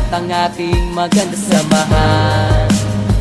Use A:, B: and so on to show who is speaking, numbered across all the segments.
A: at ang ating maganda samahan.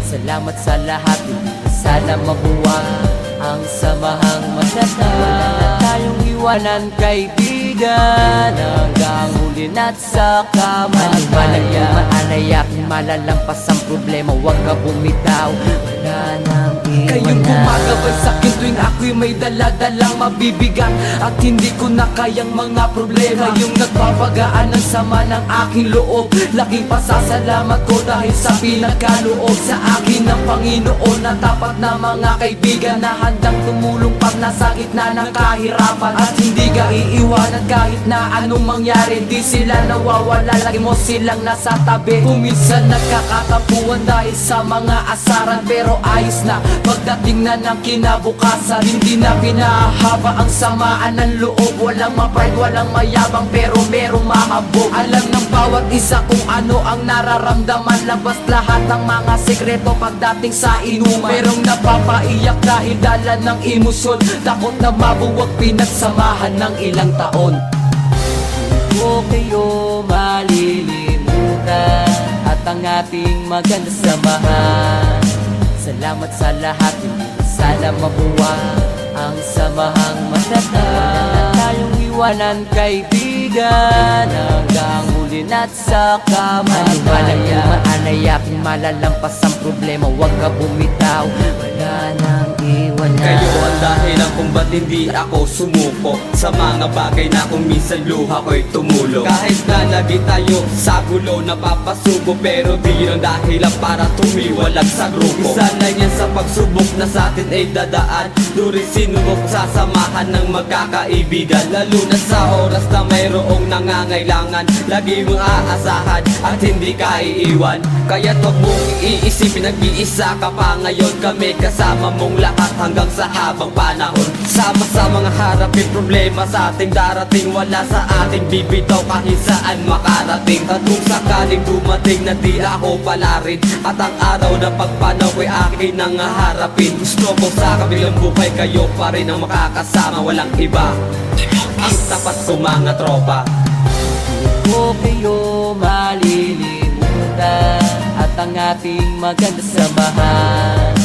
A: Salamat sa lahat, hindi na sana mabuwang ang samahang maganda. Wala na tayong iwanan kaibigan, hanggang huli na't sa kamatayan. Maalayak, malalampas ang problema, huwag ka bumitaw, wala nang iwanan.
B: Kayong gumagabay sa'kin tuwing ako'y may daladalang mabibigat at hindi ko na kayang mga problema. Yung nagpapagaan ng sama ng aking loob, laking pasasalamat ko dahil sa pinagkaloob sa akin ng Panginoon na tapat na mga kaibigan na handang tumulong pag nasa gitna ng kahirapan. At hindi ka iiwanan kahit na anong mangyari, di sila nawawala, lagi mo silang nasa tabi. Kuminsan nagkakatapuan dahil sa mga asaran, pero ayos na pagdating na ng kinabukasan. Hindi na pinahaba ang samaan ng loob, walang ma-pride, walang mayabang, pero merong mahabog. Alam ng bawat isa kung ano ang nararamdaman, labas lahat ng mga sekreto pagdating sa inuman. Merong napapaiyak dahil dala ng emosyon, takot na mabuwag pinagsamahan ng ilang taon.
A: Ko kayo malilimutan at ang ating maganda samahan. Salamat sa lahat, hindi na sana mabuwang ang samahang maganda. Wala na tayong iwanan kaibigan, hanggang huli na't sa kamatayan. Maalayak, malalampas ang problema, huwag ka bumitaw, wala nang iwanan.
C: Kayo ang dahilan kung ba't hindi ako sumuko sa mga bagay na kung minsan luha ko'y tumulo. Kahit na lagi tayo sa gulo napapasubo, pero di yun ang dahilan para tumiwalag sa grupo. Isa lang yan sa pagsubok na sa atin ay dadaan, during sinubok sa samahan ng magkakaibigan. Lalo na sa oras na mayroong nangangailangan, lagi mong aasahan at hindi ka iiwan. Kaya't huwag mong iisipin, nag-iisa ka pa ngayon. Kami kasama mong lahat hanggang sa habang panahon. Sama-sama nga harapin problema sa ating darating, wala sa ating bibitaw kahit saan makarating. At kung sakaling dumating na di ako pala rin, at ang araw na pagpanaw ay akin ang harapin. Gusto ko sa kabilang buhay kayo pa rin ang makakasama, walang iba ang tapat ko mga tropa.
A: Ko kayo malilimutan at ang ating maganda samahan.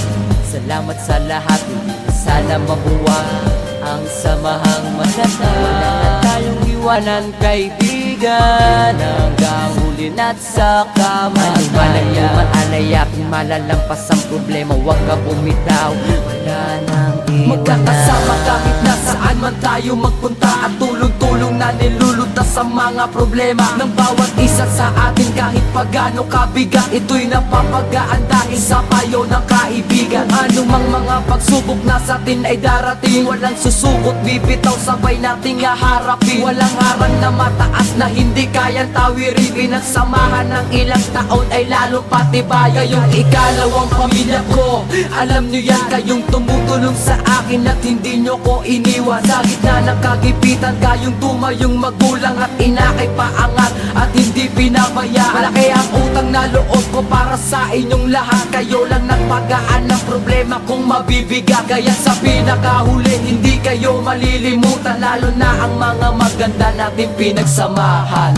A: Salamat sa lahat, hindi na sana mabuwang ang samahang maganda. Wala na tayong iwanan kaibigan, hanggang huli na't sa kamatayan. Maalayak, malalampas ang problema, huwag ka bumitaw, wala nang iwanan.
B: Magkakasama kahit nasaan man tayo magpunta, at tulong-tulong na nilulutas ang mga problema ng bawat isa sa atin. Kahit pagano kabigat, ito'y napapagaan dahil sa payo ng kaibigan. Anumang mga pagsubok na sa atin ay darating, walang susukot, bibitaw, sabay nating haharapin. Walang harang na mataas na hindi kayang tawirin. Pinagsamahan ng ilang taon ay lalo patibay. Kayong ikalawang pamilya ko, alam nyo yan, kayong tumutulong sa akin at hindi nyo ko iniwan. Sa gitna ng kagipitan, kayong tumayong magulang at inakay paangat at hindi pinabayaan. Malaki ang utang na loob ko para sa inyong lahat. Kayo lang nagpagaan ng problema kung mabibigat. Kaya sa pinakahuli, hindi kayo malilimutan, lalo na ang mga maganda natin pinagsamahan.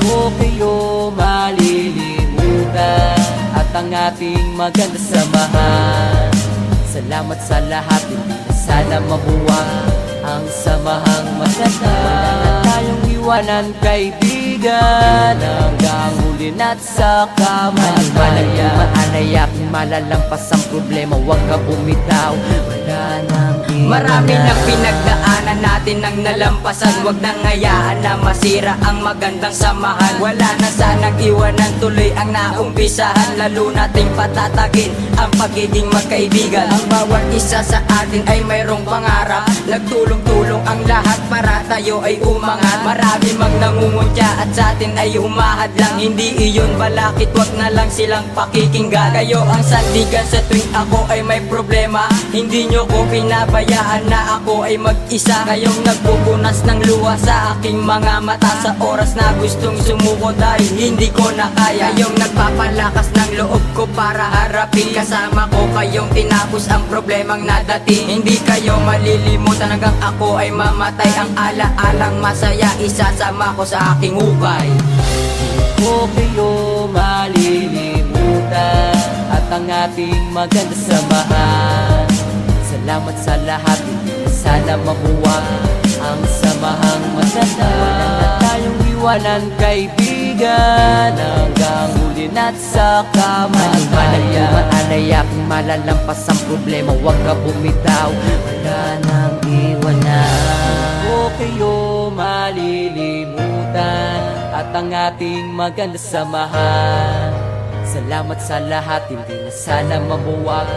A: Ko kayo malilimutan at ang ating maganda samahan. Salamat sa lahat, hindi na sana mabuwang ang samahang maganda. Wala na tayong iwanan kaibigan, hanggang huli na't sa kamatayan. Maalayak, malalampas ang problema, huwag ka bumitaw, wala nang iwanan.
D: Marami nang pinagdaanan natin nang nalampasan, wag nang hayaan na masira ang magandang samahan. Wala na sanang iwanan, tuloy ang naumpisahan, lalo nating patatagin ang pagiging magkaibigan. Ang bawat isa sa atin ay mayroong pangarap, nagtulong-tulong ang lahat para tayo ay umangat. Marami mang nangunguntya at sa atin ay humahad lang, hindi iyon balakit, wag na lang silang pakikinggan. Kayo ang sandigan sa tuwing ako ay may problema, hindi nyo ko pinabayaan na ako ay mag-isa. Kayong nagpupunas ng luha sa aking mga mata sa oras na gustong sumuko dahil hindi ko na kaya. Kayong nagpapalakas ng loob ko para harapin, kasama ko kayong tinapos ang problemang nadating. Hindi kayo malilimutan hanggang ako ay mamatay, ang ala-alang masaya isasama ko sa aking hukay.
A: Ko kayo malilimutan at ang ating maganda samahan. Salamat sa lahat, hindi na sana mabuwag ang samahang maganda. Wala na tayong iwanan kaibigan hanggang huli na't sa kamatayan. Maalaya kung malalampas ang problema, huwag ka bumitaw, wala nang iwanan. O kayo malilimutan at ang ating maganda samahan. Salamat sa lahat, hindi na sana mabuwag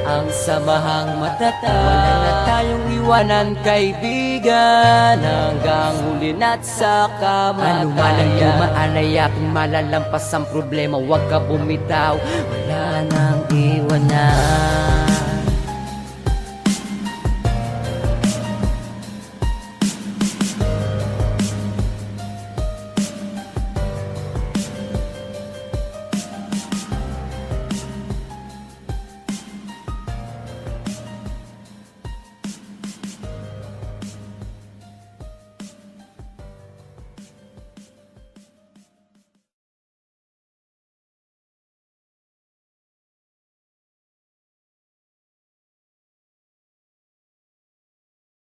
A: ang samahang matatag. Wala na tayong iwanan kaibigan hanggang huli na't sa kamatayan. Anuman ang maalaya kung malalampas ang problema, huwag ka bumitaw, wala nang iwanan.